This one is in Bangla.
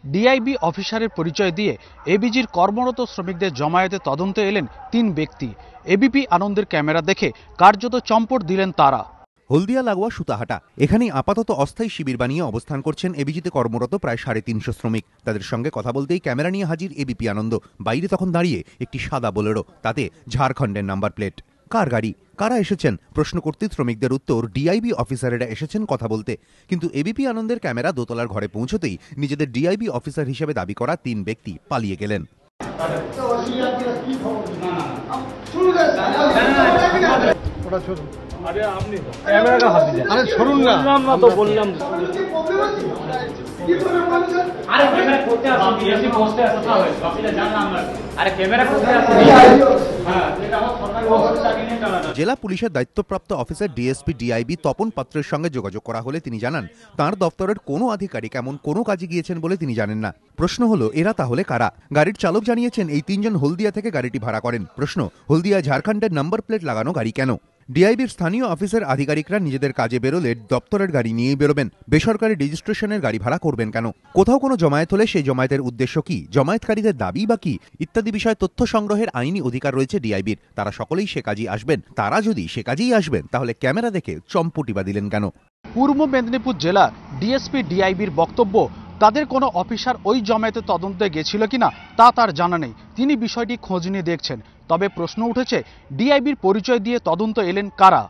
ডিআইবি অফিসারের পরিচয় দিয়ে এবিজির কর্মরত শ্রমিকদের জমায়েতে তদন্তে এলেন ৩ ব্যক্তি। এবিপি আনন্দের ক্যামেরা দেখে কার্যত চম্পট দিলেন তারা। হলদিয়া লাগোয়া সুতাহাটা, এখানেই আপাতত অস্থায়ী শিবির বানিয়ে অবস্থান করছেন এবিজিতে কর্মরত প্রায় ৩৫০ শ্রমিক। তাদের সঙ্গে কথা বলতেই ক্যামেরা নিয়ে হাজির এবিপি আনন্দ। বাইরে তখন দাঁড়িয়ে একটি সাদা বোলেরো, তাতে ঝাড়খণ্ডের নাম্বার প্লেট। কার গাড়ি, কারা এসেছেন প্রশ্ন করতে শ্রমিকদের উত্তর, ডিআইবি অফিসারেরা এসেছেন কথা বলতে। কিন্তু এবিপি আনন্দের ক্যামেরা দোতলার ঘরে পৌঁছতেই নিজেদের ডিআইবি অফিসার হিসেবে দাবি করা ৩ ব্যক্তি পালিয়ে গেলেন। আরে আপনি ক্যামেরাটা হাত দিন, আরে ছড়ুন না, না তো বললাম আরে ক্যামেরা করতে আসো, বিএসসি পোস্টে আসো না হয় বাকিটা জানা আমরা, আরে ক্যামেরা করতে আসো। হ্যাঁ, এটা আমার সরকারি অফিস থেকে নিয়ে টানা। জেলা পুলিশের দায়িত্বপ্রাপ্ত অফিসার ডিএসপি ডিআইবি তপন পাত্রের সঙ্গে যোগাযোগ করা হলে তিনি জানান, তার দপ্তরের কোনো আধিকারিক এমন কোনো কাজে গিয়েছেন বলে তিনি জানেন না। প্রশ্ন হলো, এরা তাহলে কারা? গাড়ির চালক জানিয়েছেন এই ৩ জন হলদিয়া থেকে গাড়িটি ভাড়া করেন। প্রশ্ন, হলদিয়া ঝাড়খণ্ডের নাম্বার প্লেট লাগানো গাড়ি কেন? ডিআইবির স্থানীয় অফিসের আধিকারিকরা নিজেদের কাজে বেরোলে দপ্তরের গাড়ি নিয়েই বেরোবেন, বেসরকারি রেজিস্ট্রেশনের গাড়ি ভাড়া করবেন কেন? কোথাও কোনো জমায়েত হলে সেই জমায়েতের উদ্দেশ্য কি, জমায়েতকারীদের দাবি বা কি ইত্যাদি বিষয়ে তথ্য সংগ্রহের আইনি অধিকার রয়েছে ডিআইবির। তারা সকলেই সে কাজেই আসবেন। তারা যদি সে কাজেই আসবেন তাহলে ক্যামেরা দেখে চম্পটি বা দিলেন কেন? পূর্ব মেদিনীপুর জেলা ডিএসপি ডিআইবির বক্তব্য, তাদের কোনো অফিসার ওই জমায়েতে তদন্তে গেছিল কিনা তা তার জানা নেই। তিনি বিষয়টি খোঁজ নিয়ে দেখছেন। তবে প্রশ্ন উঠেছে, ডিআইবির পরিচয় দিয়ে তদন্ত এলেন কারা?